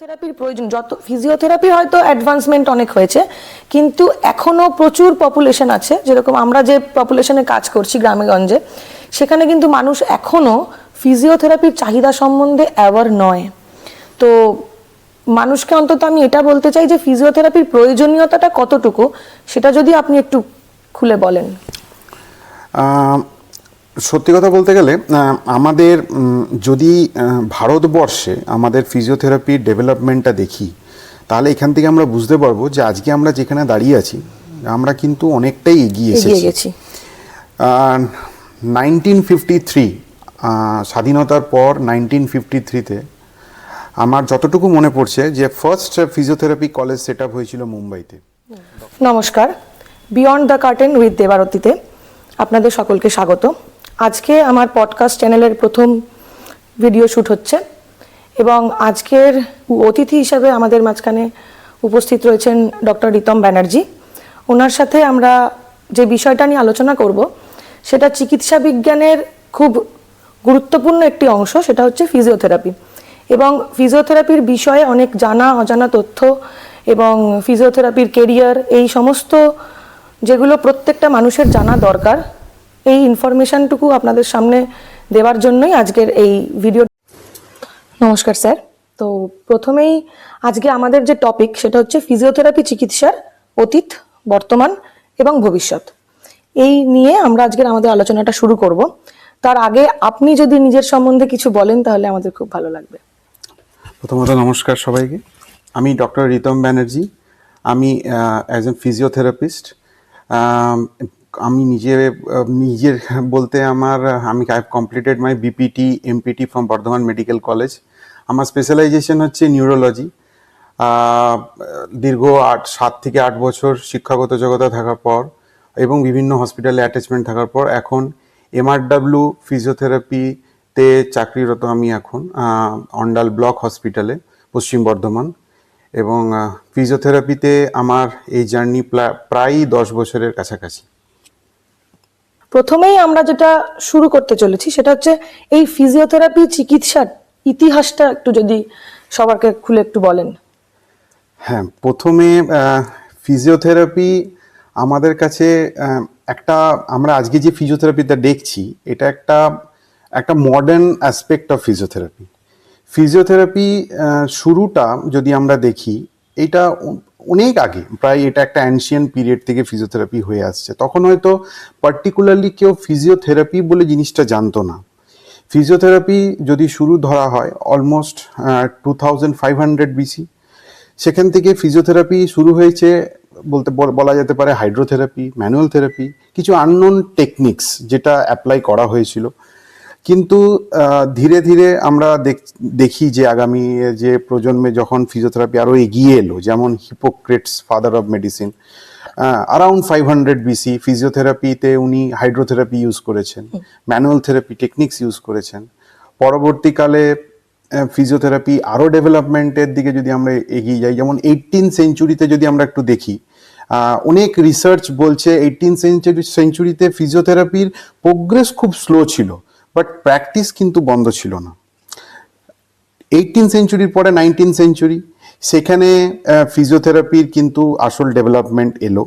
থেরাপির প্রয়োজন যত ফিজিওথেরাপি হয়তো অ্যাডভান্সমেন্ট অনেক হয়েছে, কিন্তু এখনো প্রচুর পপুলেশন আছে, যেরকম আমরা যে পপুলেশনে কাজ করছি গ্রামেগঞ্জে, সেখানে কিন্তু মানুষ এখনো ফিজিওথেরাপির চাহিদা সম্বন্ধে অ্যাওয়ার নয়। তো মানুষকে অন্তত আমি এটা বলতে চাই যে ফিজিওথেরাপির প্রয়োজনীয়তাটা কতটুকু সেটা যদি আপনি একটু খুলে বলেন। সত্যি কথা বলতে গেলে আমাদের যদি ভারতবর্ষে আমাদের ফিজিওথেরাপির ডেভেলপমেন্টটা দেখি, তাহলে এখান থেকে আমরা বুঝতে পারবো যে আজকে আমরা যেখানে দাঁড়িয়ে আছি আমরা কিন্তু অনেকটাই এগিয়ে এসেছি। 1953 স্বাধীনতার পর 1953-তে আমার যতটুকু মনে পড়ছে যে first physiotherapy college set up হয়েছিল মুম্বাইতে। নমস্কার, বিয়ন্ড দ্য কার্টেন উইথ দেবারতীতে আপনাদের সকলকে স্বাগত। আজকে আমার পডকাস্ট চ্যানেলের প্রথম ভিডিও শ্যুট হচ্ছে এবং আজকের অতিথি হিসাবে আমাদের মাঝখানে উপস্থিত রয়েছেন ডক্টর রিতম ব্যানার্জি। ওনার সাথে আমরা যে বিষয়টা নিয়ে আলোচনা করব সেটা চিকিৎসা বিজ্ঞানের খুব গুরুত্বপূর্ণ একটি অংশ, সেটা হচ্ছে ফিজিওথেরাপি। এবং ফিজিওথেরাপির বিষয়ে অনেক জানা অজানা তথ্য এবং ফিজিওথেরাপির কেরিয়ার, এই সমস্ত যেগুলো প্রত্যেকটা মানুষের জানা দরকার, এই ইনফরমেশনটুকু আপনাদের সামনে দেওয়ার জন্যই আজকের এই ভিডিও। নমস্কার স্যার। তো প্রথমেই আজকে আমাদের যে টপিক সেটা হচ্ছে ফিজিওথেরাপি চিকিৎসার অতীত, বর্তমান এবং ভবিষ্যৎ। এই নিয়ে আমরা আজকের আমাদের আলোচনাটা শুরু করব। তার আগে আপনি যদি নিজের সম্বন্ধে কিছু বলেন তাহলে আমাদের খুব ভালো লাগবে। প্রথমত নমস্কার সবাইকে। আমি ডক্টর রিতম ব্যানার্জি। আমি একজন ফিজিওথেরাপিস্ট। আমি নিজের বলতে আমি I have completed my BPT এমপিটি from Bardhaman medical college. আমার স্পেশালাইজেশন হচ্ছে নিউরোলজি। দীর্ঘ 7 থেকে 8 বছর শিক্ষাগত জগতে থাকার পর এবং বিভিন্ন হসপিটালে অ্যাটাচমেন্ট থাকার পর এখন MRW ফিজিওথেরাপিতে চাকরিরত আমি এখন অন্ডাল ব্লক হসপিটালে, পশ্চিম বর্ধমান। এবং ফিজিওথেরাপিতে আমার এই জার্নি প্রায় 10 বছরের কাছাকাছি। প্রথমেই আমরা যেটা শুরু করতে চলেছি সেটা হচ্ছে এই ফিজিওথেরাপি চিকিৎসার ইতিহাসটা একটু যদি সবাইকে খুলে একটু বলেন। হ্যাঁ, প্রথমে ফিজিওথেরাপি আমাদের কাছে আমরা আজকে যে ফিজিওথেরাপিটা দেখছি এটা একটা modern aspect of physiotherapy. Physiotherapy শুরুটা যদি আমরা দেখি, এটা অনেক আগে, প্রায় এটা একটা অ্যানশিয়েন্ট পিরিয়ড থেকে ফিজিওথেরাপি হয়ে আসছে। তখন হয়তো পার্টিকুলারলি কেউ ফিজিওথেরাপি বলে জিনিসটা জানতো না। ফিজিওথেরাপি যদি শুরু ধরা হয় অলমোস্ট 2500 BC, সেখান থেকে ফিজিওথেরাপি শুরু হয়েছে বলা যেতে পারে হাইড্রোথেরাপি, ম্যানুয়াল থেরাপি, কিছু আননোন টেকনিক্স যেটা অ্যাপ্লাই করা হয়েছিল। কিন্তু ধীরে ধীরে আমরা দেখি যে আগামী যে প্রজন্মে যখন ফিজিওথেরাপি আরও এগিয়ে এলো, যেমন hypocrites, father of medicine, around 500 BC ফিজিওথেরাপিতে উনি হাইড্রোথেরাপি ইউজ করেছেন, ম্যানুয়াল থেরাপি টেকনিক্স ইউজ করেছেন। পরবর্তীকালে ফিজিওথেরাপি আরও ডেভেলপমেন্টের দিকে যদি আমরা এগিয়ে যাই, যেমন 18th সেঞ্চুরিতে যদি আমরা একটু দেখি, অনেক রিসার্চ বলছে 18th সেঞ্চুরিতে ফিজিওথেরাপির প্রোগ্রেস খুব স্লো ছিল, বাট প্র্যাকটিস কিন্তু বন্ধ ছিল না। 18th সেঞ্চুরির পরে 19th সেঞ্চুরি, সেখানে ফিজিওথেরাপির কিন্তু আসল ডেভেলপমেন্ট এলো,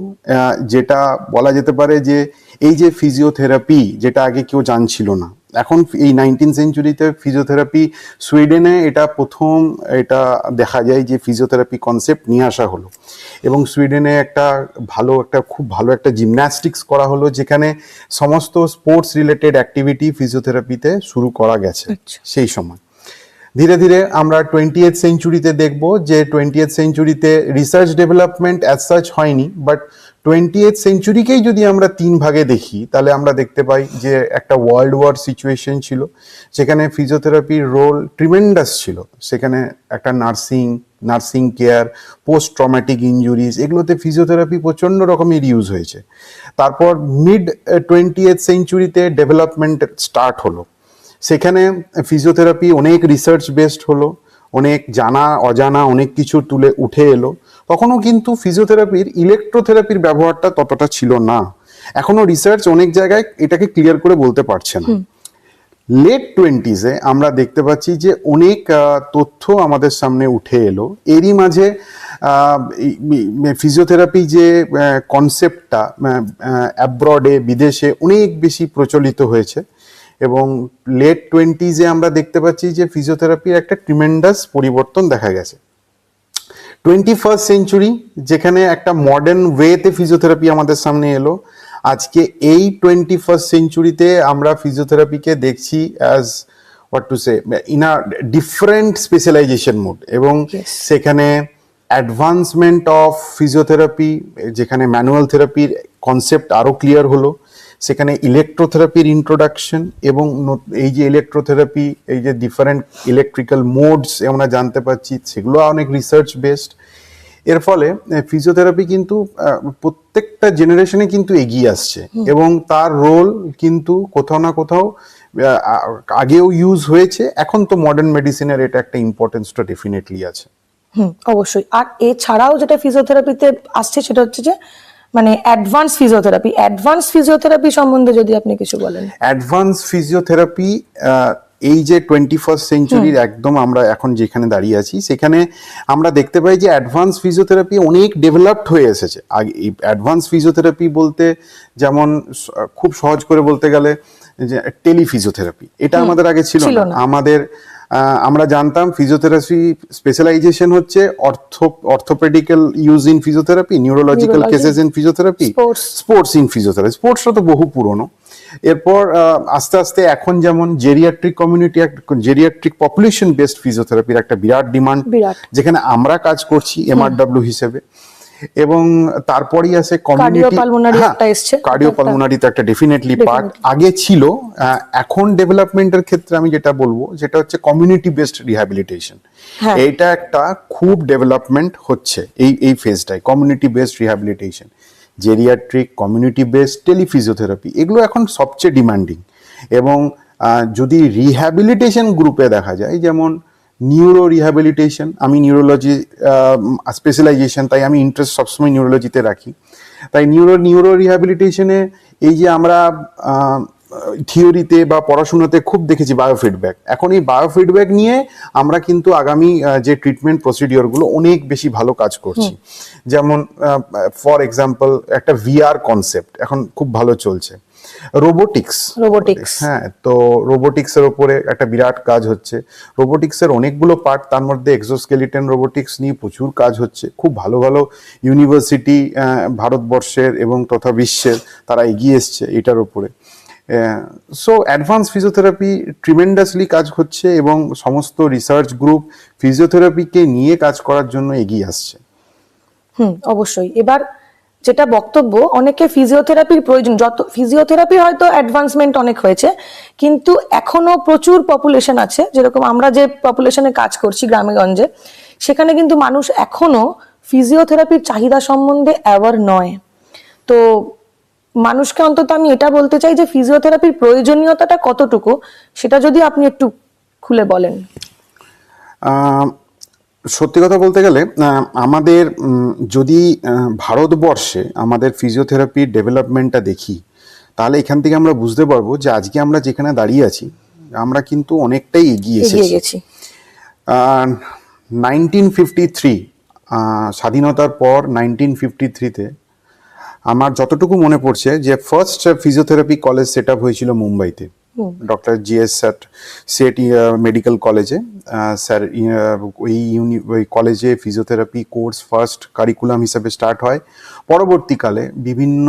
যেটা বলা যেতে পারে যে এই যে ফিজিওথেরাপি যেটা আগে কেউ জানছিল না, এখন এই 19th সেঞ্চুরিতে ফিজিওথেরাপি সুইডেনে প্রথম দেখা যায় যে ফিজিওথেরাপি কনসেপ্ট নিয়ে আসা হলো। এবং সুইডেনে খুব ভালো একটা জিমন্যাস্টিক্স করা হলো, যেখানে সমস্ত স্পোর্টস রিলেটেড অ্যাক্টিভিটি ফিজিওথেরাপিতে শুরু করা গেছে। সেই সময় ধীরে ধীরে আমরা 20th সেঞ্চুরিতে দেখব যে 20th সেঞ্চুরিতে রিসার্চ ডেভেলপমেন্ট অ্যাজ সাচ হয়নি, বাট 20th সেঞ্চুরিকেই যদি আমরা 3 ভাগে দেখি তাহলে আমরা দেখতে পাই যে একটা ওয়ার্ল্ড ওয়ার সিচুয়েশন ছিল, যেখানে ফিজিওথেরাপির রোল ট্রিমেন্ডাস ছিল। সেখানে একটা nursing care, post traumatic injuries, এগুলোতে ফিজিওথেরাপি প্রচণ্ড রকমের ইউজ হয়েছে। তারপর মিড 20th সেঞ্চুরিতে ডেভেলপমেন্ট স্টার্ট হলো, সেখানে ফিজিওথেরাপি অনেক রিসার্চ বেসড হলো, অনেক জানা অজানা অনেক কিছু উঠে এলো। তখনও কিন্তু ফিজিওথেরাপির ইলেকট্রোথেরাপির ব্যবহারটা ততটা ছিল না। এখনো রিসার্চ অনেক জায়গায় এটাকে ক্লিয়ার করে বলতে পারছে না। লেট টোয়েন্টিজে আমরা দেখতে পাচ্ছি যে অনেক তথ্য আমাদের সামনে উঠে এলো। এরই মাঝে ফিজিওথেরাপি যে কনসেপ্টটা অ্যাব্রডে, বিদেশে অনেক বেশি প্রচলিত হয়েছে, এবং লেট টোয়েন্টিজে আমরা দেখতে পাচ্ছি যে ফিজিওথেরাপির একটা ট্রিমেন্ডাস পরিবর্তন দেখা গেছে। 21st সেঞ্চুরি যেখানে একটা মডার্ন ওয়েতে ফিজিওথেরাপি আমাদের সামনে এলো, আজকে এই 21st সেঞ্চুরিতে আমরা ফিজিওথেরাপিকে দেখছি as what to say in a different specialisation mode, এবং Yes. সেখানে অ্যাডভান্সমেন্ট অফ ফিজিওথেরাপি, যেখানে ম্যানুয়াল থেরাপির কনসেপ্ট আরও ক্লিয়ার হলো, সেখানে ইলেকট্রোথেরাপির ইন্ট্রোডাকশন, এবং এই যে ইলেকট্রোথেরাপি, এই যে ডিফারেন্ট ইলেকট্রিক্যাল মোডস আমরা জানতে পারছি, সেগুলো অনেক রিসার্চ বেসড। এর ফলে ফিজিওথেরাপি কিন্তু প্রত্যেকটা জেনারেশনে কিন্তু এগিয়ে আসছে, এবং তার রোল কিন্তু কোথাও না কোথাও আগেও ইউজ হয়েছে, এখন তো মডার্ন মেডিসিনের এটা একটা ইম্পর্টেন্সটা ডেফিনেটলি আছে। অবশ্যই। আর এছাড়াও যেটা ফিজিওথেরাপিতে আসছে সেটা হচ্ছে যে মানে অ্যাডভান্স ফিজিওথেরাপি সম্বন্ধে যদি আপনি কিছু বলেন। অ্যাডভান্স ফিজিওথেরাপি, এই যে 21st সেঞ্চুরির একদম আমরা এখন যেখানে দাঁড়িয়ে আছি, সেখানে আমরা দেখতে পাই যে অ্যাডভান্স ফিজিওথেরাপি অনেক ডেভেলপড হয়ে এসেছে। আগে এই অ্যাডভান্স ফিজিওথেরাপি বলতে যেমন খুব সহজ করে বলতে গেলে যে টেলিফিজিওথেরাপি, এটা আমাদের আগে ছিল না। আমাদের আমরা জানতাম ফিজিওথেরাপি স্পেশালাইজেশন হচ্ছে orthopedical use in physiotherapy, neurological cases in physiotherapy, sports in physiotherapy. স্পোর্টসটা তো বহু পুরনো। এরপর আস্তে আস্তে এখন যেমন জেরিয়াট্রিক পপুলেশন বেসড ফিজিওথেরাপির একটা বিরাট ডিমান্ড, যেখানে আমরা কাজ করছি MRW হিসেবে, এবং তারপরেই আছে কমিউনিটি কার্ডিওপালমোনারি, তো একটা ডেফিনেটলি পার্ট আগে ছিল। এখন ডেভেলপমেন্টের ক্ষেত্রে আমি যেটা বলবো যেটা হচ্ছে কমিউনিটি বেসড রিহ্যাবিলিটেশন। এইটা একটা খুব ডেভেলপমেন্ট হচ্ছে এই ফেজটায়, community based rehabilitation, geriatric, community based, telephysiotherapy, এগুলো এখন সবচেয়ে ডিমান্ডিং। এবং যদি রিহ্যাবিলিটেশন গ্রুপে দেখা যায়, যেমন নিউরো রিহ্যাবিলিটেশন, আমি নিউরোলজি স্পেশালাইজেশন, তাই আমি ইন্টারেস্ট সবসময় নিউরোলজিতে রাখি। তাই নিউরো রিহ্যাবিলিটেশনে এই যে আমরা থিওরিতে বা পড়াশোনাতে খুব দেখেছি বায়োফিডব্যাক, এখন এই বায়োফিডব্যাক নিয়ে আমরা কিন্তু আগামী যে ট্রিটমেন্ট প্রসিডিওরগুলো অনেক বেশি ভালো কাজ করছি। যেমন ফর এক্সাম্পল একটা VR কনসেপ্ট এখন খুব ভালো চলছে, রোবোটিক্স। হ্যাঁ, তো রোবোটিক্সের ওপরে একটা বিরাট কাজ হচ্ছে। রোবোটিক্সের অনেকগুলো পার্ট, তার মধ্যে এক্সোস্কেলিটন রোবোটিক্স নিয়ে প্রচুর কাজ হচ্ছে। খুব ভালো ভালো ইউনিভার্সিটি ভারতবর্ষের এবং তথা বিশ্বের তারা এগিয়ে এসছে এটার উপরে। সো অ্যাডভান্স ফিজিওথেরাপি ট্রিমেন্ডাসলি কাজ হচ্ছে, এবং সমস্ত রিসার্চ গ্রুপ ফিজিওথেরাপিকে নিয়ে কাজ করার জন্য এগিয়ে আসছে। অবশ্যই। এবার যেটা বক্তব্য, অনেকে ফিজিওথেরাপির প্রয়োজন, যত ফিজিওথেরাপি হয়তো অ্যাডভান্সমেন্ট অনেক হয়েছে, কিন্তু এখনো প্রচুর পপুলেশন আছে, যেরকম আমরা যে পপুলেশনে কাজ করছি গ্রামে গঞ্জে, সেখানে কিন্তু মানুষ এখনো ফিজিওথেরাপির চাহিদা সম্বন্ধে অ্যাওয়ার নয়। তো মানুষকে অন্তত আমি এটা বলতে চাই যে ফিজিওথেরাপির প্রয়োজনীয়তাটা কতটুকু, সেটা যদি আপনি একটু খুলে বলেন। সত্যি কথা বলতে গেলে আমাদের যদি ভারতবর্ষে আমাদের ফিজিওথেরাপির ডেভেলপমেন্টটা দেখি, তাহলে এখান থেকে আমরা বুঝতে পারবো যে আজকে আমরা যেখানে দাঁড়িয়ে আছি আমরা কিন্তু অনেকটাই এগিয়ে এসেছি। 1953 স্বাধীনতার পর 1953-তে আমার যতটুকু মনে পড়ছে যে first physiotherapy college set up হয়েছিল মুম্বাইতে, ডক্টর GS সেট মেডিকেল কলেজে। স্যার ওই কলেজে ফিজিওথেরাপি কোর্স ফার্স্ট কারিকুলাম হিসেবে স্টার্ট হয়। পরবর্তীকালে বিভিন্ন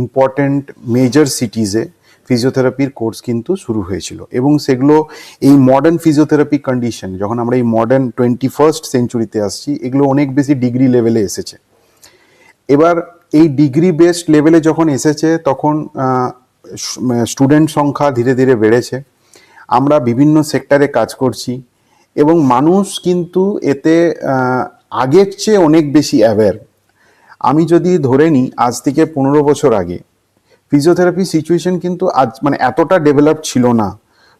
ইম্পর্টেন্ট মেজর সিটিজে ফিজিওথেরাপির কোর্স কিন্তু শুরু হয়েছিল, এবং সেগুলো এই মডার্ন ফিজিওথেরাপি কন্ডিশন, যখন আমরা এই মডার্ন 21st সেঞ্চুরিতে আসছি, এগুলো অনেক বেশি ডিগ্রি লেভেলে এসেছে। এবার এই ডিগ্রি বেসড লেভেলে যখন এসেছে, তখন স্টুডেন্ট সংখ্যা ধীরে ধীরে বেড়েছে, আমরা বিভিন্ন সেক্টরে কাজ করছি, এবং মানুষ কিন্তু এতে আগের চেয়ে অনেক বেশি অ্যাওয়্যার। আমি যদি ধরে নিই আজ থেকে 15 বছর আগে ফিজিওথেরাপি সিচুয়েশন কিন্তু আজ মানে এতটা ডেভেলপ ছিল না,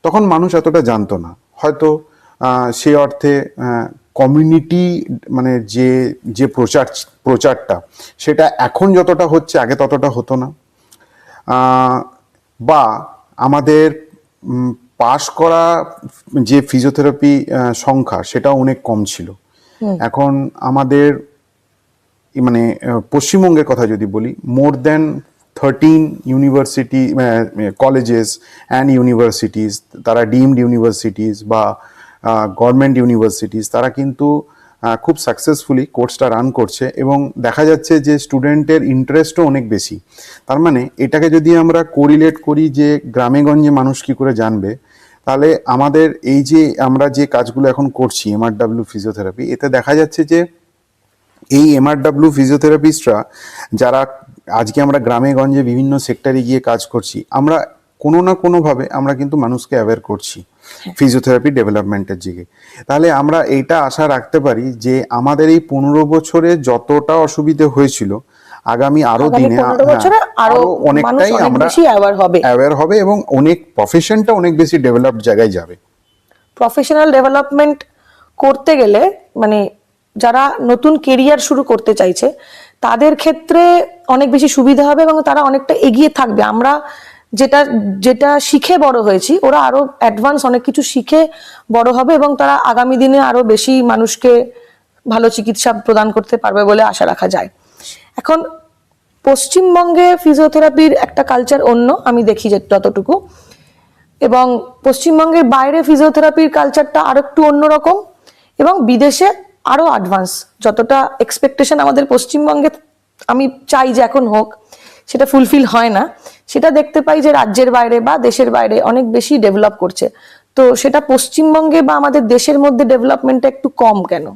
তখন মানুষ এতটা জানতো না হয়তো। সে অর্থে কমিউনিটি মানে যে প্রচারটা সেটা এখন যতটা হচ্ছে আগে ততটা হতো না। বা আমাদের পাশ করা যে ফিজিওথেরাপি সংখ্যা সেটা অনেক কম ছিল। এখন আমাদের মানে পশ্চিমবঙ্গের কথা যদি বলি, মোর দেন 13 ইউনিভার্সিটি কলেজেস অ্যান্ড ইউনিভার্সিটিস, তারা ডিমড ইউনিভার্সিটিস বা গভর্নমেন্ট ইউনিভার্সিটিস, তারা কিন্তু খুব সাকসেসফুলি কোর্সটা রান করছে এবং দেখা যাচ্ছে যে স্টুডেন্টের ইন্টারেস্টও অনেক বেশি। তার মানে এটাকে যদি আমরা কোরিলেট করি যে গ্রামে গঞ্জে মানুষ কী করে জানবে, তাহলে আমাদের এই যে আমরা যে কাজগুলো এখন করছি MRW ফিজিওথেরাপি, এতে দেখা যাচ্ছে যে এই MRW ফিজিওথেরাপিস্টরা যারা আজকে আমরা গ্রামে গঞ্জে বিভিন্ন সেক্টরে গিয়ে কাজ করছি, আমরা কোনো না কোনোভাবে আমরা কিন্তু মানুষকে অ্যাওয়্যার করছি ফিজিওথেরাপি ডেভেলপমেন্টের দিকে। তাহলে আমরা এইটা আশা রাখতে পারি যে আমাদের এই 15 বছরে যতটা অসুবিধে হয়েছিল, আগামী আরো দিনে 15 বছরে আরো অনেকটাই মানুষ অনেক আমরা বেশি অ্যাওয়্যার হবে এবং অনেক প্রফেশনটা অনেক বেশি ডেভেলপড জায়গায় যাবে। প্রফেশনাল ডেভেলপমেন্ট করতে গেলে মানে যারা নতুন কেরিয়ার শুরু করতে চাইছে তাদের ক্ষেত্রে অনেক বেশি সুবিধা হবে এবং তারা অনেকটা এগিয়ে থাকবে। আমরা যেটা যেটা শিখে বড় হয়েছি, ওরা আরো অ্যাডভান্স অনেক কিছু শিখে বড় হবে এবং তারা আগামী দিনে আরো বেশি মানুষকে ভালো চিকিৎসা প্রদান করতে পারবে বলে আশা রাখা যায়। এখন পশ্চিমবঙ্গে ফিজিওথেরাপির একটা কালচার অন্য, আমি দেখি যে যতটুকু, এবং পশ্চিমবঙ্গের বাইরে ফিজিওথেরাপির কালচারটা আরো একটু অন্যরকম এবং বিদেশে আরো অ্যাডভান্স। যতটা এক্সপেকটেশন আমাদের পশ্চিমবঙ্গে আমি চাই যে এখন হোক, সেটা ফুলফিল হয় না, সেটা দেখতে পাই যে রাজ্যের বাইরে বা দেশের বাইরে অনেক বেশি ডেভেলপ করছে। তো সেটা পশ্চিমবঙ্গে বা আমাদের দেশের মধ্যে ডেভেলপমেন্টটা একটু কম কেন?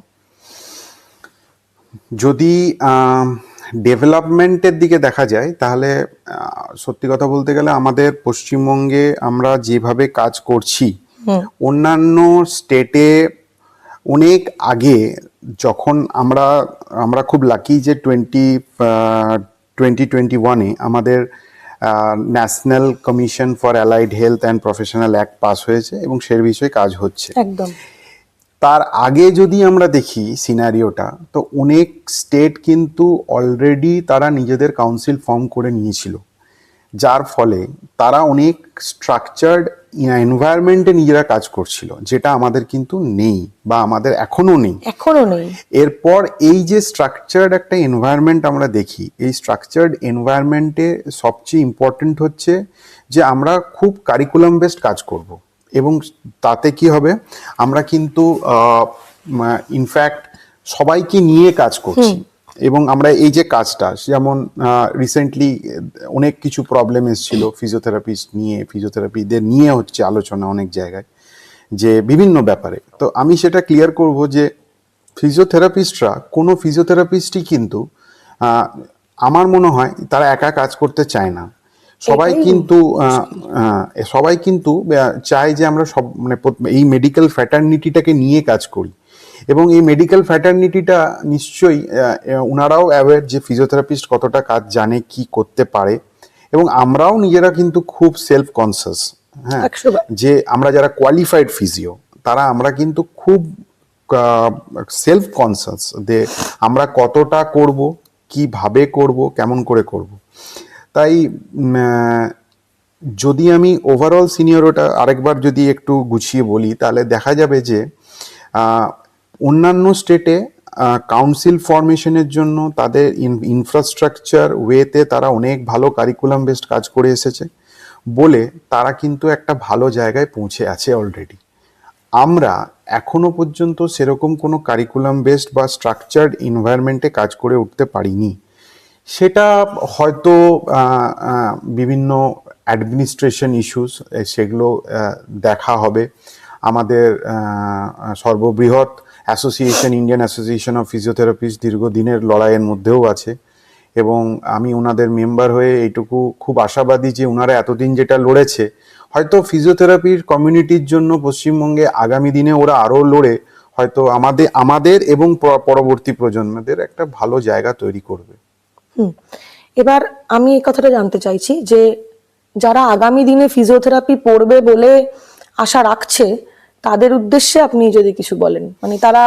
যদি ডেভেলপমেন্টের দিকে দেখা যায় তাহলে সত্যি কথা বলতে গেলে আমাদের পশ্চিমবঙ্গে আমরা যেভাবে কাজ করছি, অন্যান্য স্টেটে অনেক আগে, যখন আমরা খুব লাকি যে 2021-এ আমাদের national commission for allied health and professional act pass হয়েছে এবং সে বিষয়ে কাজ হচ্ছে। একদম। তার আগে যদি আমরা দেখি সিনারিওটা, তো অনেক স্টেট কিন্তু অলরেডি তারা নিজেদের কাউন্সিল ফর্ম করে নিয়েছিল, যার ফলে তারা অনেক স্ট্রাকচার্ড এনভায়রনমেন্টে নিজেরা কাজ করছিল, যেটা আমাদের কিন্তু নেই বা আমাদের এখনো নেই। এরপর এই যে স্ট্রাকচার্ড একটা এনভায়রনমেন্ট আমরা দেখি, এই স্ট্রাকচার্ড এনভায়রনমেন্টে সবচেয়ে ইম্পর্টেন্ট হচ্ছে যে আমরা খুব কারিকুলাম বেসড কাজ করব এবং তাতে কি হবে, আমরা কিন্তু ইনফ্যাক্ট সবাইকে নিয়ে কাজ করছি এবং আমরা এই যে কাজটা, যেমন রিসেন্টলি অনেক কিছু প্রবলেম এসেছিল ফিজিওথেরাপিদের নিয়ে হচ্ছে আলোচনা অনেক জায়গায়, যে বিভিন্ন ব্যাপারে। তো আমি সেটা ক্লিয়ার করব যে ফিজিওথেরাপিস্টরা, কোনো ফিজিওথেরাপিস্টই কিন্তু আমার মনে হয় তারা একা কাজ করতে চায় না। সবাই কিন্তু চায় যে আমরা সব মানে এই মেডিকেল ফ্র্যাটার্নিটিটাকে নিয়ে কাজ করি এবং এই মেডিকেল ফ্র্যাটার্নিটিটা নিশ্চয়ই ওনারাও অ্যাওয়্যার যে ফিজিওথেরাপিস্ট কতটা কাজ জানে, কি করতে পারে, এবং আমরাও নিজেরা কিন্তু খুব সেলফ কনসিয়াস। হ্যাঁ, যে আমরা যারা কোয়ালিফাইড ফিজিও তারা আমরা কিন্তু খুব সেলফ কনসিয়াস যে আমরা কতটা করব, কিভাবে করব, কেমন করে করব। তাই যদি আমি ওভারঅল সিনিয়রটা আরেকবার যদি একটু গুছিয়ে বলি, তাহলে দেখা যাবে যে অন্যান্য স্টেটে কাউন্সিল ফরমেশনের জন্য তাদের ইনফ্রাস্ট্রাকচার ওয়েতে তারা অনেক ভালো কারিকুলাম বেসড কাজ করে এসেছে বলে তারা কিন্তু একটা ভালো জায়গায় পৌঁছে আছে অলরেডি। আমরা এখনো পর্যন্ত সেরকম কোনো কারিকুলাম বেসড বা স্ট্রাকচার্ড এনভায়রনমেন্টে কাজ করে উঠতে পারিনি। সেটা হয়তো বিভিন্ন অ্যাডমিনিস্ট্রেশন ইস্যুস, সেগুলো দেখা হবে। আমাদের সর্ববৃহৎ association, Indian association of physiotherapist দীর্ঘদিনের লড়াইয়ের মধ্যেও আছে এবং আমি ওনাদের মেম্বার হয়ে এইটুকু খুব আশাবাদী যে ওনারা এতদিন যেটা লড়েছে, হয়তো ফিজিওথেরাপির কমিউনিটির জন্য পশ্চিমবঙ্গে আগামী দিনে ওরা আরও লড়ে হয়তো আমাদের এবং পরবর্তী প্রজন্মদের একটা ভালো জায়গা তৈরি করবে। এবার আমি এই কথাটা জানতে চাইছি যে যারা আগামী দিনে ফিজিওথেরাপি পড়বে বলে আশা রাখছে, তাদের উদ্দেশ্যে আপনি যদি কিছু বলেন, মানে তারা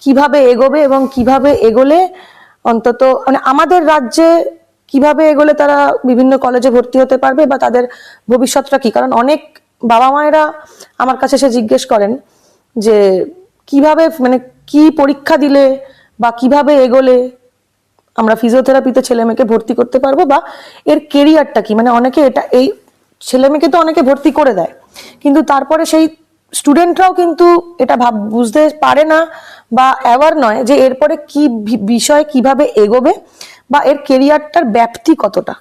কিভাবে এগোবে এবং কিভাবে এগোলে অন্তত মানে আমাদের রাজ্যে কিভাবে এগোলে তারা বিভিন্ন কলেজে ভর্তি হতে পারবে বা তাদের ভবিষ্যৎটা কি? কারণ অনেক বাবা মায়েরা আমার কাছে এসে জিজ্ঞেস করেন যে কিভাবে, মানে কি পরীক্ষা দিলে বা কিভাবে এগোলে আমরা ফিজিওথেরাপিতে ছেলে মেয়েকে ভর্তি করতে পারবো, বা এর কেরিয়ারটা কি। মানে অনেকে এটা, এই ছেলে মেয়েকে তো অনেকে ভর্তি করে দেয়, কিন্তু তারপরে সেই স্টুডেন্টরাও কিন্তু এটা বুঝতে পারে না বা অ্যাওয়ার নয় যে এরপরে কি বিষয় কিভাবে এগোবে বা এর কেরিয়ারটার ব্যাপ্তি কতটা।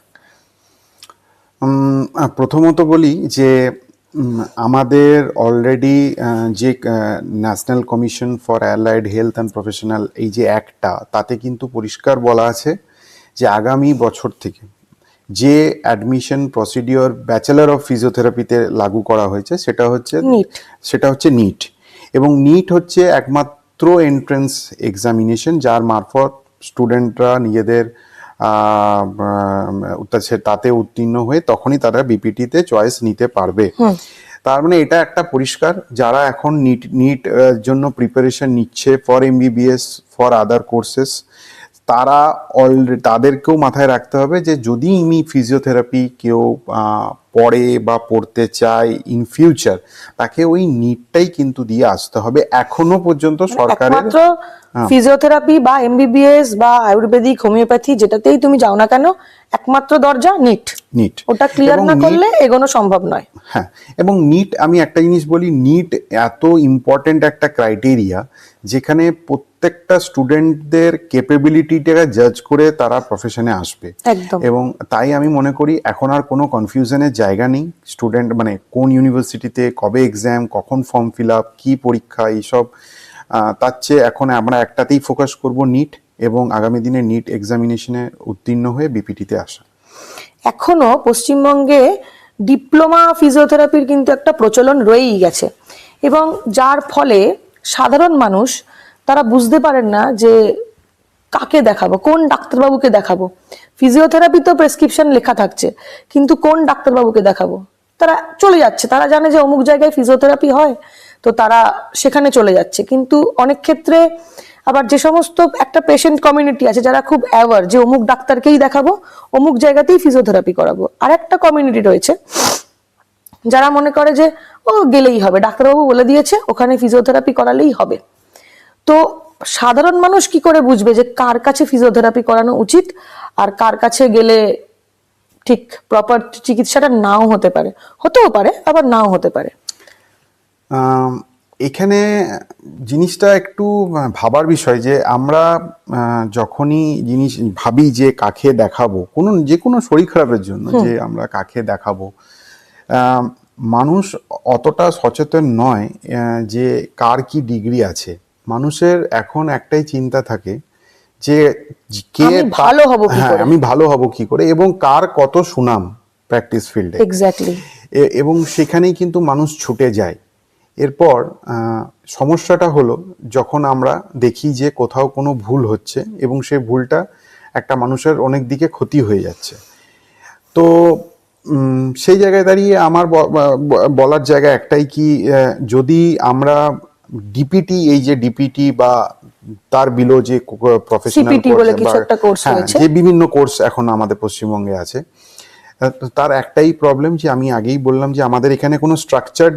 প্রথমত বলি যে আমাদের অলরেডি যে national commission for allied health and professional এই যে অ্যাক্টটা, তাতে কিন্তু পরিষ্কার বলা আছে যে আগামী বছর থেকে যে অ্যাডমিশন প্রসিডিওর ব্যাচেলর অফ ফিজিওথেরাপিতে লাগু করা হয়েছে সেটা হচ্ছে নিট। এবং নিট হচ্ছে একমাত্র এন্ট্রেন্স এক্সামিনেশন যার মারফত স্টুডেন্টরা নিজেদের তাতে উত্তীর্ণ হয়ে তখনই তারা বিপিটিতে চয়েস নিতে পারবে। তার মানে এটা একটা পরিষ্কার, যারা এখন নিট জন্য প্রিপারেশন নিচ্ছে for MBBS, for other courses, তারা তাদেরকেও মাথায় রাখতে হবে যে যদি ইনি ফিজিওথেরাপি কেউ পড়ে বা পড়তে চায় ইন ফিউচার, তাকে ওই নিটটাই কিন্তু দিয়ে আসতে হবে। এখনো পর্যন্ত সরকারের ফিজিওথেরাপি বা এমবিবিএস বা আয়ুর্বেদিক, হোমিওপ্যাথি, যেটাতেই তুমি যাও না কেন, একমাত্র দরজা নিট। ওটা ক্লিয়ার না করলে এগোনো সম্ভব নয়। হ্যাঁ, এবং নিট, আমি একটা জিনিস বলি, নিট এত ইম্পর্টেন্ট একটা ক্রাইটেরিয়া যেখানে প্রত্যেকটা স্টুডেন্টদের ক্যাপাবিলিটিটাকে জাজ করে তারা প্রফেশনে আসবে। এবং তাই আমি মনে করি এখন আর কোনো কনফিউশনের জায়গা নেই। স্টুডেন্ট মানে কোন ইউনিভার্সিটিতে কবে এক্সাম, কখন ফর্ম ফিল আপ, কি পরীক্ষা, এইসব তার চেয়ে এখন আমরা একটাতেই ফোকাস করব, নিট, এবং আগামী দিনে নিট এক্সামিনেশনে উত্তীর্ণ হয়ে বিপিটিতে আসা। এখনো পশ্চিমবঙ্গে ডিপ্লোমা ফিজিওথেরাপির কিন্তু একটা প্রচলন রয়েই গেছে, এবং যার ফলে সাধারণ মানুষ তারা বুঝতে পারেন না যে কাকে দেখাবো, কোন ডাক্তারবাবুকে দেখাবো। ফিজিওথেরাপি তো প্রেসক্রিপশন লেখা থাকছে, কিন্তু কোন ডাক্তারবাবুকে দেখাবো, তারা চলে যাচ্ছে। তারা জানে যে অমুক জায়গায় ফিজিওথেরাপি হয়, তো তারা সেখানে চলে যাচ্ছে। কিন্তু অনেক ক্ষেত্রে আবার যে সমস্ত একটা পেশেন্ট কমিউনিটি আছে যারা খুব অ্যাওয়ার যে অমুক ডাক্তারকেই দেখাবো, অমুক জায়গাতেই ফিজিওথেরাপি করাবো, আর একটা কমিউনিটি রয়েছে যারা মনে করে যে ও গেলেই হবে, ডাক্তারবাবু বলে দিয়েছে ওখানে ফিজিওথেরাপি করালেই হবে। তো সাধারণ মানুষ কি করে বুঝবে যে কার কাছে ফিজিওথেরাপি করানো উচিত আর কার কাছে গেলে ঠিক প্রপার চিকিৎসাটা নাও হতে পারে, হতেও পারে আবার নাও হতে পারে? এখানে জিনিসটা একটু ভাবার বিষয় যে আমরা যখনই জিনিস ভাবি যে কাকে দেখাবো, যে কোনো শরীর খারাপের জন্য যে আমরা কাকে দেখাবো, মানুষ অতটা সচেতন নয় যে কার কি ডিগ্রি আছে। মানুষের এখন একটাই চিন্তা থাকে যে কে ভালো হব কি করে, আমি ভালো হব কি করে, এবং কার কত সুনাম প্র্যাকটিস ফিল্ডে। এক্স্যাক্টলি। এবং সেখানেই কিন্তু মানুষ ছুটে যায়। এরপর সমস্যাটা হলো যখন আমরা দেখি যে কোথাও কোনো ভুল হচ্ছে এবং সেই ভুলটা একটা মানুষের অনেক দিকে ক্ষতি হয়ে যাচ্ছে। তো সেই জায়গায় দাঁড়িয়ে আমার বলার জায়গা একটাই, কি যদি আমরা ডিপিটি, এই যে ডিপিটি বা তার বিলো যে প্রফেশনাল কোর্স, যে বিভিন্ন কোর্স এখন আমাদের পশ্চিমবঙ্গে আছে, তার একটাই প্রবলেম যে আমি আগেই বললাম যে আমাদের এখানে কোনো স্ট্রাকচার্ড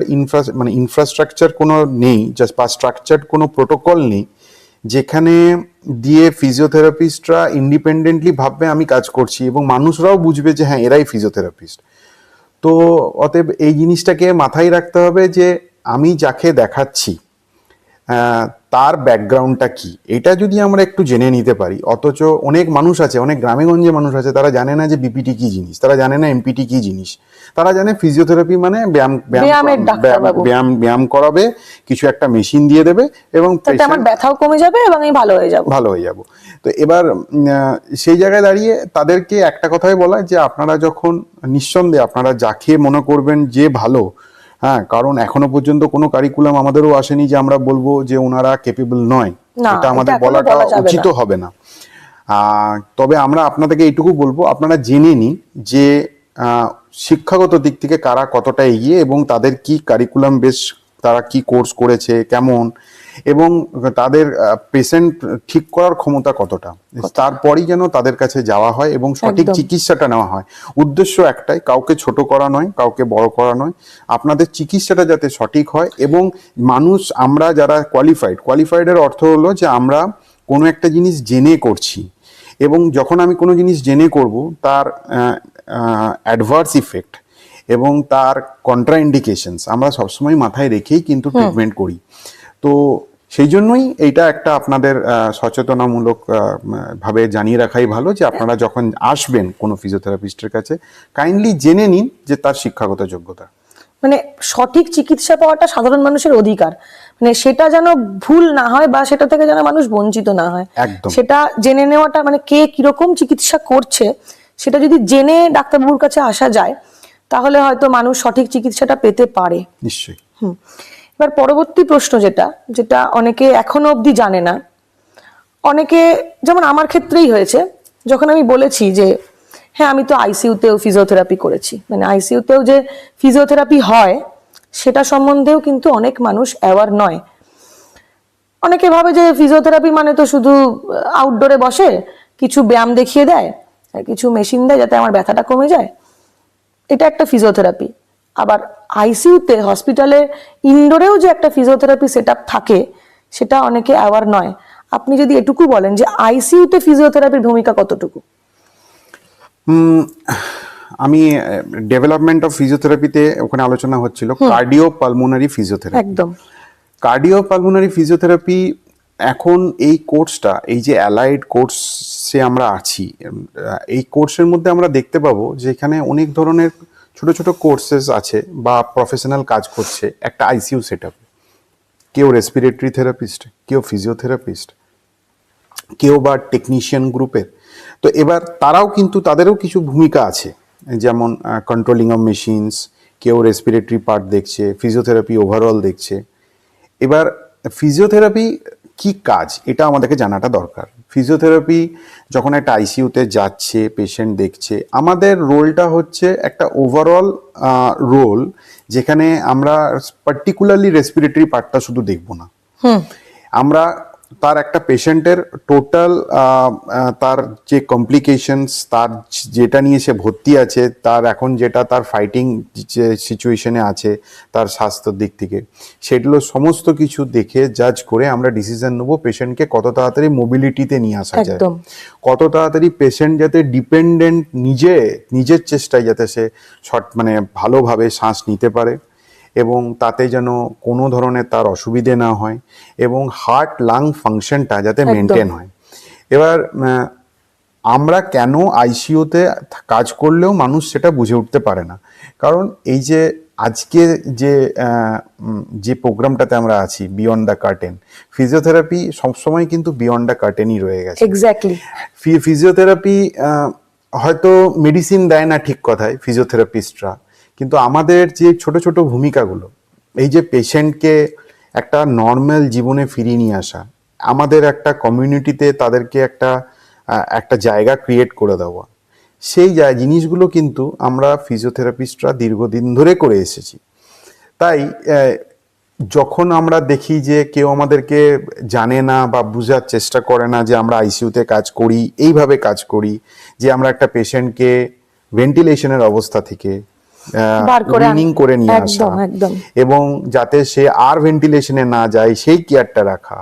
ইনফ্রাস্ট্রাকচার কোনো নেই, জাস্ট বা স্ট্রাকচার্ড কোনো প্রোটোকল নেই যেখানে দিয়ে ফিজিওথেরাপিস্টরা ইন্ডিপেন্ডেন্টলি ভাববে আমি কাজ করছি এবং মানুষরাও বুঝবে যে হ্যাঁ এরাই ফিজিওথেরাপিস্ট। তো অতএব এই জিনিসটাকে মাথায় রাখতে হবে যে আমি যাকে দেখাচ্ছি তার ব্যাকগ্রাউন্ডটা কি, এটা যদি আমরা একটু জেনে নিতে পারি। অথচ অনেক মানুষ আছে, অনেক গ্রামেগঞ্জে মানুষ আছে, তারা জানে না যে বিপিটি কি জিনিস, তারা জানে না এমপিটি কি জিনিস, তারা জানে ফিজিওথেরাপি মানে ব্যায়াম করাবে, কিছু একটা মেশিন দিয়ে দেবে এবং আমার ব্যথাও কমে যাবে এবং আমি ভালো হয়ে যাব। তো এবার সেই জায়গায় দাঁড়িয়ে তাদেরকে একটা কথাই বলা যে আপনারা যখন নিঃসন্দেহে আপনারা যাকে মনে করবেন যে ভালো, হ্যাঁ, কারণ এখনো পর্যন্ত কোনো কারিকুলাম আমাদেরও আসেনি যে আমরা বলবো যে ওনারা ক্যাপেবল নয়, এটা আমাদের বলাটা উচিত হবে না। তবে আমরা আপনাদেরকে এইটুকু বলবো, আপনারা জেনে নিন যে শিক্ষাগত দিক থেকে কারা কতটা এগিয়ে এবং তাদের কি কারিকুলাম বেশ তারা কি কোর্স করেছে, কেমন, এবং তাদের পেশেন্ট ঠিক করার ক্ষমতা কতটা, তারপরই যেন তাদের কাছে যাওয়া হয় এবং সঠিক একদম। চিকিৎসাটা নেওয়া হয়। উদ্দেশ্য একটাই, কাউকে ছোট করা নয়, কাউকে বড় করা নয়, আপনাদের চিকিৎসাটা যাতে সঠিক হয়। এবং মানুষ, আমরা যারা কোয়ালিফাইডের অর্থ হলো যে আমরা কোনো একটা জিনিস জেনে করছি, এবং যখন আমি কোনো জিনিস জেনে করব তার অ্যাডভার্স ইফেক্ট এবং তার কন্ট্রাইন্ডিকেশনস আমরা সবসময় মাথায় রেখেই কিন্তু ট্রিটমেন্ট করি। তো সেই জন্যই এইটা একটা আপনাদের সচেতনামূলক ভাবে জানিয়ে রাখাই ভালো যে আপনারা যখন আসবেন কোনো ফিজিওথেরাপিস্টের কাছে, কাইন্ডলি জেনে নিন যে তার শিক্ষাগত যোগ্যতা। মানে সঠিক চিকিৎসা পাওয়াটা সাধারণ মানুষের অধিকার, মানে সেটা যেন ভুল না হয় বা সেটা থেকে যেন মানুষ বঞ্চিত না হয়। একদম। সেটা জেনে নেওয়াটা, মানে কে কিরকম চিকিৎসা করছে সেটা যদি জেনে ডাক্তারবাবুর কাছে আসা যায়, তাহলে হয়তো মানুষ সঠিক চিকিৎসাটা পেতে পারে। নিশ্চয়ই। এবার পরবর্তী প্রশ্ন যেটা যেটা অনেকে এখনো অবধি জানে না, অনেকে, যেমন আমার ক্ষেত্রেই হয়েছে, যখন আমি বলেছি যে হ্যাঁ আমি তো আইসিইউতেও ফিজিওথেরাপি করেছি, মানে আইসিইউতেও যে ফিজিওথেরাপি হয় সেটা সম্বন্ধেও কিন্তু অনেক মানুষ অ্যাওয়ার নয়। অনেকে ভাবে যে ফিজিওথেরাপি মানে তো শুধু আউটডোরে বসে কিছু ব্যায়াম দেখিয়ে দেয়, কিছু মেশিন দেয় যাতে আমার ব্যথাটা কমে যায়, এটা একটা ফিজিওথেরাপি। আবার আইসিইউতে, হসপিটালে ইনডোরেও যে একটা ফিজিওথেরাপি সেটআপ থাকে, সেটা অনেকে অ্যাওয়ার নয়। আপনি যদি এটুকু বলেন যে আইসিইউতে ফিজিওথেরাপির ভূমিকা কতটুকু? আমি ডেভেলপমেন্ট অফ ফিজিওথেরাপিতে ওখানে আলোচনা হচ্ছিল কার্ডিও পালমোনারি ফিজিওথেরাপি। একদম। কার্ডিও পালমোনারি ফিজিওথেরাপি এখন এই কোর্সটা, এই যে অ্যালাইড কোর্সে আমরা আছি, এই কোর্সের মধ্যে আমরা দেখতে পাবো যে এখানে অনেক ধরনের ছোট ছোট কোর্সেস আছে বা প্রফেশনাল কাজ করছে একটা আইসিইউ সেটআপ। কেউ রেসপিরেটরি থেরাপিস্ট, কেউ ফিজিওথেরাপিস্ট, কেউ বা টেকনিশিয়ান গ্রুপের। তো এবার তারাও কিন্তু, তাদেরও কিছু ভূমিকা আছে, যেমন কন্ট্রোলিং অফ মেশিনস, কেউ রেসপিরেটরি পার্ট দেখছে, ফিজিওথেরাপি ওভারঅল দেখছে। এবার ফিজিওথেরাপি কি কাজ এটা আমাদেরকে জানাটা দরকার। ফিজিওথেরাপি যখন একটা আইসিইউতে যাচ্ছে, পেশেন্ট দেখছে, আমাদের রোলটা হচ্ছে একটা ওভারঅল রোল, যেখানে আমরা পার্টিকুলারলি রেসপিরেটরি পার্টটা শুধু দেখব না, আমরা তার একটা পেশেন্টের টোটাল তার যে কমপ্লিকেশনস, তার যেটা নিয়ে সে ভর্তি আছে, তার এখন যেটা তার ফাইটিং যে সিচুয়েশনে আছে, তার স্বাস্থ্যের দিক থেকে, সেগুলো সমস্ত কিছু দেখে জাজ করে আমরা ডিসিশন নেবো পেশেন্টকে কত তাড়াতাড়ি মোবিলিটিতে নিয়ে আসা যায়, কত তাড়াতাড়ি পেশেন্ট যাতে ডিপেন্ডেন্ট, নিজের চেষ্টায় যাতে সে মানে ভালোভাবে শ্বাস নিতে পারে এবং তাতে যেন কোনো ধরনের তার অসুবিধে না হয় এবং হার্ট লাং ফাংশনটা যাতে মেনটেন হয়। এবার আমরা কেন আইসিইউতে কাজ করলেও মানুষ সেটা বুঝে উঠতে পারে না, কারণ এই যে আজকে যে প্রোগ্রামটাতে আমরা আছি, বিয়ন্ড দ্য কার্টেন, ফিজিওথেরাপি সবসময় কিন্তু বিয়ন্ড দ্য কার্টেনই রয়ে গেছে। এক্স্যাক্টলি। ফিজিওথেরাপি হয়তো মেডিসিন দেয় না ঠিক কথায় ফিজিওথেরাপিস্টরা, কিন্তু আমাদের যে ছোট ছোট ভূমিকাগুলো, এই যে পেশেন্টকে একটা নর্মাল জীবনে ফিরিয়ে নিয়ে আসা, আমাদের একটা কমিউনিটিতে তাদেরকে একটা জায়গা ক্রিয়েট করে দেওয়া, সেই জিনিসগুলো কিন্তু আমরা ফিজিওথেরাপিস্টরা দীর্ঘদিন ধরে করে এসেছি। তাই যখন আমরা দেখি যে কেউ আমাদেরকে জানে না বা বোঝার চেষ্টা করে না যে আমরা আইসিইউতে কাজ করি, এইভাবে কাজ করি যে আমরা একটা পেশেন্টকে ভেন্টিলেশনের অবস্থা থেকে ব্রিদিং করে নিয়ে আসা এবং যাতে সে আর ভেন্টিলেশনে না যায় সেই কেয়ারটা রাখা,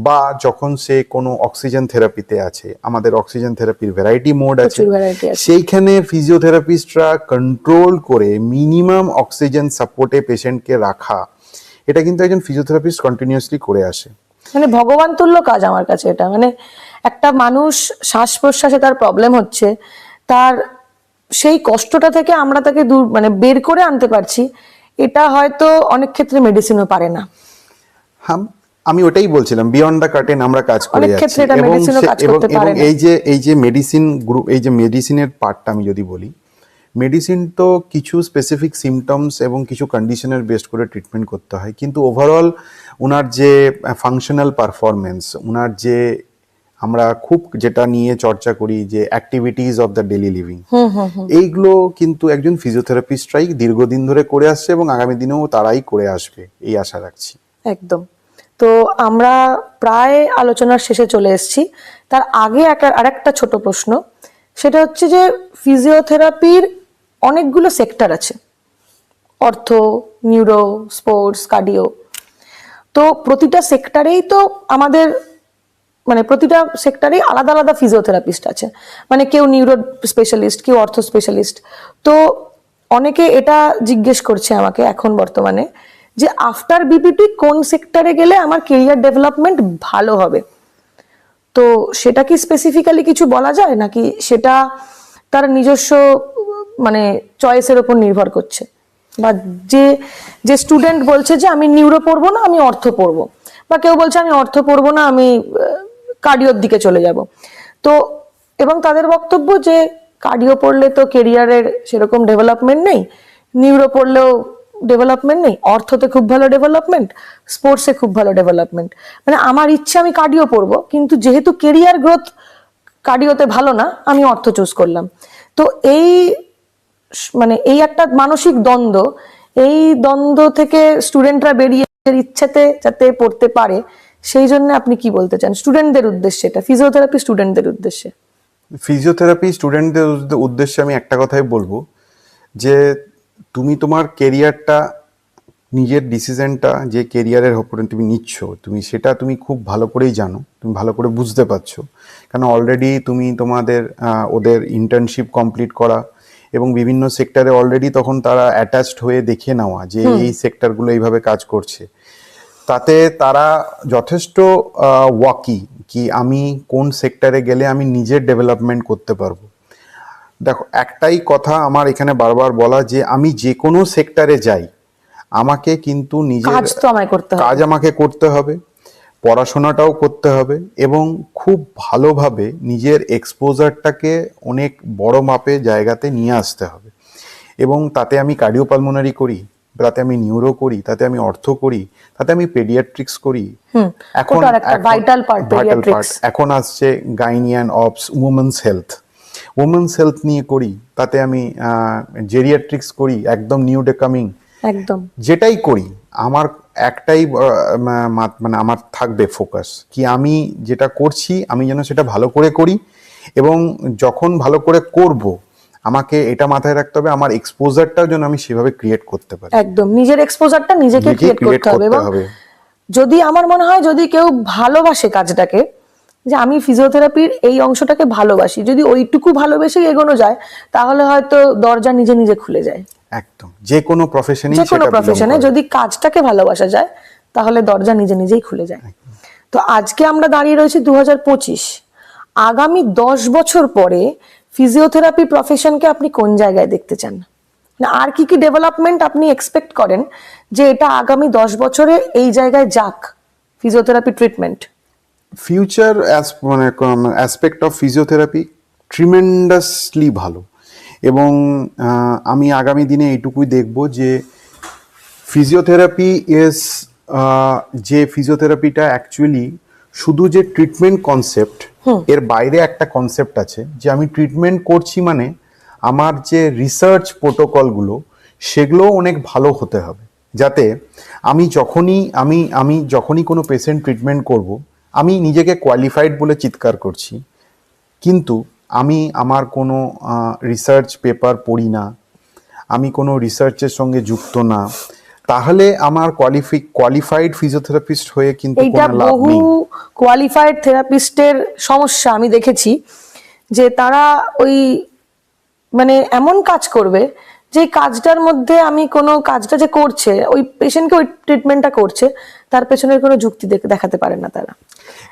বা যখন সে কোনো অক্সিজেন থেরাপিতে আছে, আমাদের অক্সিজেন থেরাপির ভ্যারাইটি মোড আছে, সেইখানে ফিজিওথেরাপিস্টরা কন্ট্রোল করে মিনিমাম অক্সিজেন সাপোর্টে পেশেন্টকে রাখা, এটা কিন্তু একজন ফিজিওথেরাপিস্ট কন্টিনিউয়াসলি করে আসে। মানে ভগবান তুল্য কাজ আমার কাছে এটা। মানে একটা মানুষ শ্বাস প্রশ্বাসে তার প্রবলেম হচ্ছে, তার সেই কষ্টটা থেকে আমরা তাকে দূর, মানে বের করে আনতে পারছি, এটা হয়তো অনেক ক্ষেত্রে মেডিসিনও পারে না। হ্যাঁ, আমি ওটাই বলছিলাম, বিয়ন্ড দ্য কার্টেন আমরা কাজ করে যাচ্ছি এবং এই যে মেডিসিন গ্রুপ, এই যে মেডিসিনের পার্টটা আমি যদি বলি, মেডিসিন তো কিছু স্পেসিফিক সিমটমস এবং কিছু কন্ডিশনের বেস্ট করে ট্রিটমেন্ট করতে হয়, কিন্তু ওভারঅল ওনার যে ফাংশনাল পারফরমেন্স, ওনার যে আমরা খুব যেটা নিয়ে চর্চা করি যে activities of the daily living, এইগুলো কিন্তু একজন ফিজিওথেরাপিস্টরাই দীর্ঘদিন ধরে করে আসছে এবং আগামী দিনেও তারাই করে আসবে এই আশা রাখছি। একদম। তো আমরা প্রায় আলোচনার শেষে চলে এসেছি। তার আগে আরেকটা ছোট প্রশ্ন, সেটা হচ্ছে যে ফিজিওথেরাপির অনেকগুলো সেক্টর আছে, অর্থ, নিউরো, স্পোর্টস, কার্ডিও। তো প্রতিটা সেক্টরেই তো আমাদের মানে প্রতিটা সেক্টরেই আলাদা আলাদা ফিজিওথেরাপিস্ট আছে, মানে কেউ নিউরো স্পেশালিস্ট, কেউ অর্থো স্পেশালিস্ট। তো অনেকে এটা জিজ্ঞেস করছে আমাকে এখন বর্তমানে যে আফটার বিপিটি কোন সেক্টরে গেলে আমার কেরিয়ার ডেভেলপমেন্ট ভালো হবে। তো সেটা কি স্পেসিফিক্যালি কিছু বলা যায় নাকি সেটা তার নিজস্ব মানে চয়েসের উপর নির্ভর করছে? বা যে যে স্টুডেন্ট বলছে যে আমি নিউরো পড়বো না, আমি অর্থ পড়বো, বা কেউ বলছে আমি অর্থ পড়বো না, আমি কার্ডিওর দিকে চলে যাব। তো এবং তাদের বক্তব্য যে কার্ডিও পড়লে তো কেরিয়ারের সেরকম ডেভেলপমেন্ট নেই, নিউরো পড়লেও ডেভেলপমেন্ট নেই, অর্থতে খুব ভালো ডেভেলপমেন্ট, স্পোর্টসে খুব ভালো ডেভেলপমেন্ট। মানে আমার ইচ্ছে আমি কার্ডিও পড়বো, কিন্তু যেহেতু কেরিয়ার গ্রোথ কার্ডিওতে ভালো না, আমি অর্থ চুজ করলাম। তো মানে এই একটা মানসিক দ্বন্দ্ব, এই দ্বন্দ্ব থেকে স্টুডেন্টরা বেরিয়ে ইচ্ছেতে যাতে পড়তে পারে, সেই জন্য আপনি কি বলতে চান স্টুডেন্টদের উদ্দেশ্যে, এটা ফিজিওথেরাপি স্টুডেন্টদের উদ্দেশ্যে? ফিজিওথেরাপি স্টুডেন্টদের উদ্দেশ্যে আমি একটা কথাই বলবো যে তুমি তোমার কেরিয়ারটা, নিজের ডিসিশনটা যে কেরিয়ারের ওপরে তুমি নিচ্ছ, তুমি সেটা তুমি খুব ভালো করেই জানো, তুমি ভালো করে বুঝতে পারছো, কারণ অলরেডি তুমি তোমাদের ওদের ইন্টার্নশিপ কমপ্লিট করা এবং বিভিন্ন সেক্টরে অলরেডি তখন তারা অ্যাটাচড হয়ে দেখে নেওয়া যে এই সেক্টরগুলো এইভাবে কাজ করছে, তাতে তারা যথেষ্ট ওয়াকি কি আমি কোন সেক্টরে গেলে আমি নিজের ডেভেলপমেন্ট করতে পারবো। দেখো, একটাই কথা আমার এখানে বারবার বলা যে আমি যে কোনো সেক্টরে যাই, আমাকে কিন্তু নিজের কাজ আমাকে করতে হবে, পড়াশোনাটাও করতে হবে এবং খুব ভালোভাবে নিজের এক্সপোজারটাকে অনেক বড় মাপে জায়গাতে নিয়ে আসতে হবে। এবং তাতে আমি কার্ডিওপালমোনারি করি, তাতে আমি নিউরো করি, তাতে আমি অর্থো করি, তাতে আমি পেডিয়াট্রিক্স করি, এখন ভাইটাল পার্ট এখন আসছে gynae and obs, women's health নিয়ে করি, তাতে আমি জেরিয়াট্রিক্স করি, একদম নিউ ডেকামিং, একদম যেটাই করি আমার একটাই মানে আমার থাকবে ফোকাস কি আমি যেটা করছি আমি যেন সেটা ভালো করে করি, এবং যখন ভালো করে করব আমাকে এটা মাথায় রাখতে হবে আমার এক্সপোজারটাও যেন আমি সেভাবে ক্রিয়েট করতে পারি। একদম নিজের এক্সপোজারটা নিজেকে ক্রিয়েট করতে হবে। এবং যদি আমার মনে হয় যদি কেউ ভালোবাসে কাজটাকে, যে আমি ফিজিওথেরাপির এই অংশটাকে ভালোবাসি, যদি ওইটুকু ভালোবেসে এগোনো যায়, তাহলে হয়তো দরজা নিজে নিজে খুলে যায়। একদম যে কোনো প্রফেশনে যদি কাজটাকে ভালোবাসা যায়, তাহলে দরজা নিজে নিজেই খুলে যায়। তো আজকে আমরা দাঁড়িয়ে রয়েছি 2025। আগামী 10 বছর পরে ফিজিওথেরাপি প্রফেশনকে আপনি কোন জায়গায় দেখতে চান, না আর কি কি ডেভেলপমেন্ট আপনি এক্সপেক্ট করেন যে এটা আগামী 10 বছরে এই জায়গায় যাক ফিজিওথেরাপি ট্রিটমেন্ট? ফিউচার মানে অ্যাসপেক্ট অফ ফিজিওথেরাপি ট্রিমেন্ডাসলি ভালো, এবং আমি আগামী দিনে এইটুকুই দেখব যে ফিজিওথেরাপি যে ফিজিওথেরাপিটা অ্যাকচুয়ালি শুধু যে ট্রিটমেন্ট কনসেপ্ট, এর বাইরে একটা কনসেপ্ট আছে যে আমি ট্রিটমেন্ট করছি মানে আমার যে রিসার্চ প্রোটোকলগুলো সেগুলো অনেক ভালো হতে হবে, যাতে আমি যখনই কোনো পেশেন্ট ট্রিটমেন্ট করব আমি নিজেকে কোয়ালিফাইড বলে চিৎকার করছি, কিন্তু আমি আমার কোনো রিসার্চ পেপার পড়ি না, আমি কোনো রিসার্চের সঙ্গে যুক্ত না, তাহলে আমার কোয়ালিফাইড ফিজিওথেরাপিস্ট হয়ে কিন্তু কোনো লাভ নেই। বহু কোয়ালিফাইড থেরাপিস্টের সমস্যা আমি দেখেছি যে তারা ওই মানে এমন কাজ করবে যে কাজটার মধ্যে আমি কোনো কাজটা যে করছে ওই পেশেন্টকে ওই ট্রিটমেন্টটা করছে, তার পেছনের কোনো যুক্তি দেখাতে পারে না তারা।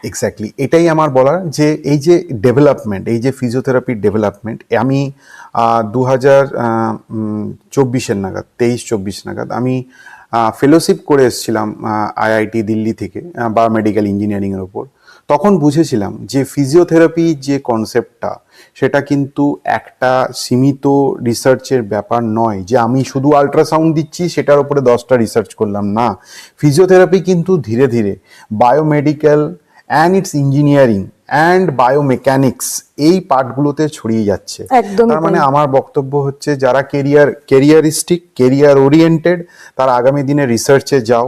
এক্স্যাক্টলি এটাই আমার বলার যে এই যে ডেভেলপমেন্ট, এই যে ফিজিওথেরাপির ডেভেলপমেন্ট, আমি 2024 নাগাদ 23-24 নাগাদ আমি ফেলোশিপ করে এসেছিলাম আইআইটি দিল্লি থেকে বায়োমেডিক্যাল ইঞ্জিনিয়ারিংয়ের ওপর। তখন বুঝেছিলাম যে ফিজিওথেরাপি যে কনসেপ্টটা সেটা কিন্তু একটা সীমিত রিসার্চের ব্যাপার নয়, যে আমি শুধু আল্ট্রাসাউন্ড দিচ্ছি সেটার উপরে 10টা রিসার্চ করলাম না। ফিজিওথেরাপি কিন্তু ধীরে ধীরে biomedical and it's engineering and biomechanics এই পার্টগুলোতে ছড়িয়ে যাচ্ছে। একদমই তার মানে তাই। আমার বক্তব্য হচ্ছে যারা কেরিয়ারিস্টিক, কেরিয়ার ওরিয়েন্টেড, তারা আগামী দিনে রিসার্চে যাও,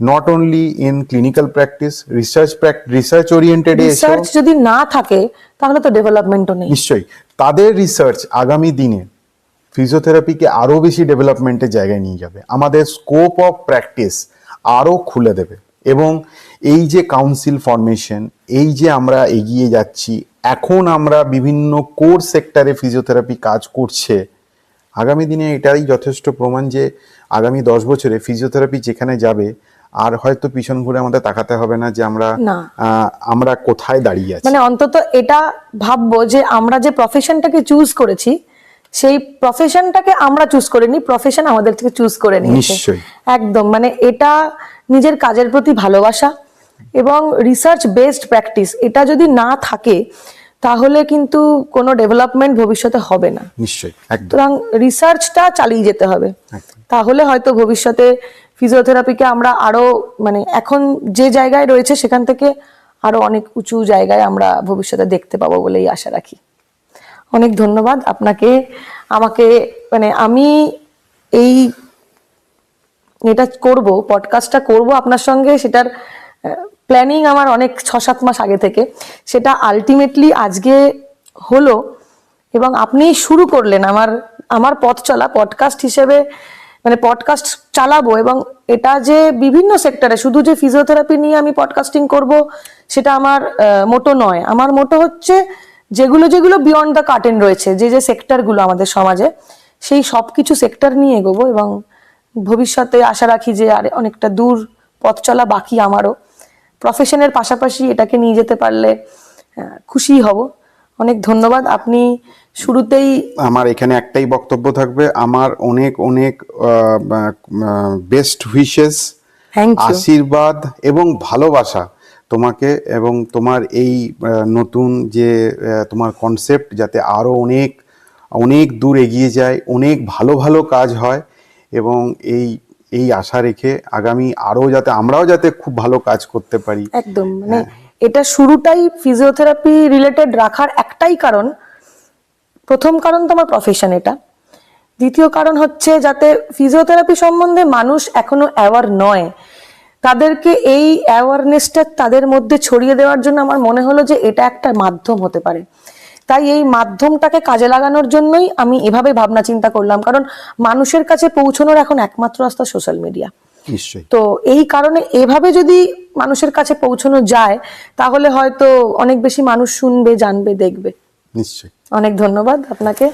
not only in clinical practice, research ওরিয়েন্টেডে এসো। রিসার্চ যদি না থাকে তাহলে তো ডেভেলপমেন্টও নেই। নিশ্চয়ই তাদের রিসার্চ আগামী দিনে ফিজিওথেরাপিকে আরো বেশি ডেভেলপমেন্টের জায়গায় নিয়ে যাবে, আমাদের স্কোপ অফ প্র্যাকটিস আরো খুলে দেবে। এবং এই যে কাউন্সিল ফরমেশন, এই যে আমরা এগিয়ে যাচ্ছি, এখন আমরা বিভিন্ন কোর সেক্টরে ফিজিওথেরাপি কাজ করছে, আগামী দিনে এটাই যথেষ্ট প্রমাণ যে আগামী 10 বছরে ফিজিওথেরাপি যেখানে যাবে আর হয়তো পিছন ঘুরে আমাদের তাকাতে হবে না যে না। আমরা কোথায় দাঁড়িয়ে আছি। মানে অন্তত এটা ভাববো যে আমরা যে প্রফেশনটাকে চুজ করেছি সেই প্রফেশনটাকে আমরা চুজ করিনি, প্রফেশন আমাদের থেকে চুজ করে নিয়েছে। নিশ্চয়ই। একদম, মানে এটা নিজের কাজের প্রতি ভালোবাসা এবং রিসার্চ বেসড প্র্যাকটিস, এটা যদি না থাকে তাহলে কিন্তু কোনো ডেভেলপমেন্ট ভবিষ্যতে হবে না। নিশ্চয়ই, একদম। সুতরাং রিসার্চটা চালিয়ে যেতে হবে, একদম। তাহলে হয়তো ভবিষ্যতে ফিজিওথেরাপিকে আমরা আরো, মানে এখন যে জায়গায় রয়েছে সেখান থেকে আরো অনেক উঁচু জায়গায় আমরা ভবিষ্যতে দেখতে পাবো বলেই আশা রাখি। অনেক ধন্যবাদ আপনাকে। আমাকে, মানে আমি এই এটা করব, পডকাস্টটা করব আপনার সঙ্গে, সেটার প্ল্যানিং আমার অনেক 6-7 মাস আগে থেকে, সেটা আলটিমেটলি আজকে হলো এবং আপনি শুরু করলেন আমার পথ চলা পডকাস্ট হিসেবে। মানে পডকাস্ট চালাবো এবং এটা যে বিভিন্ন সেক্টরে, শুধু যে ফিজিওথেরাপি নিয়ে আমি পডকাস্টিং করব সেটা আমার মোটো নয়। আমার মোটো হচ্ছে যেগুলো যেগুলো বিয়ন্ড দ্য কার্টেন রয়েছে, যে যে সেক্টরগুলো আমাদের সমাজে, সেই সব কিছু সেক্টর নিয়ে এগোবো এবং ভবিষ্যতে আশা রাখি যে আর অনেকটা দূর পথ চলা বাকি আমারও। প্রফেশনের পাশাপাশি এটাকে নিয়ে যেতে পারলে খুশি হব। অনেক ধন্যবাদ। আপনি শুরুতেই, আমার এখানে একটাই বক্তব্য থাকবে, আমার অনেক অনেক বেস্ট উইশেস, থ্যাংক ইউ। আশীর্বাদ এবং ভালোবাসা তোমাকে এবং তোমার এই নতুন যে তোমার কনসেপ্ট যাতে আরো অনেক অনেক দূর এগিয়ে যায়, অনেক ভালো ভালো কাজ হয় এবং এই আশা রেখে আগামী আরো যাতে আমরাও যাতে খুব ভালো কাজ করতে পারি। একদম, মানে এটা শুরুটাই ফিজিওথেরাপি রিলেটেড রাখার একটাই কারণ, প্রথম কারণ তো আমার প্রফেশন এটা, দ্বিতীয় কারণ হচ্ছে যাতে ফিজিওথেরাপি সম্বন্ধে মানুষ এখনো অ্যাওয়ার নয়, তাদেরকে এই অ্যাওয়ারনেসটা তাদের মধ্যে ছড়িয়ে দেওয়ার জন্য আমার মনে হলো যে এটা একটা মাধ্যম হতে পারে। তাই এই মাধ্যমটাকে কাজে লাগানোর জন্যই আমি এভাবে ভাবনা চিন্তা করলাম, কারণ মানুষের কাছে পৌঁছানোর এখন একমাত্র রাস্তা সোশ্যাল মিডিয়া। নিশ্চয়ই। তো এই কারণে এভাবে যদি মানুষের কাছে পৌঁছানো যায় তাহলে হয়তো অনেক বেশি মানুষ শুনবে, জানবে, দেখবে। নিশ্চয়ই। অনেক ধন্যবাদ আপনাকে।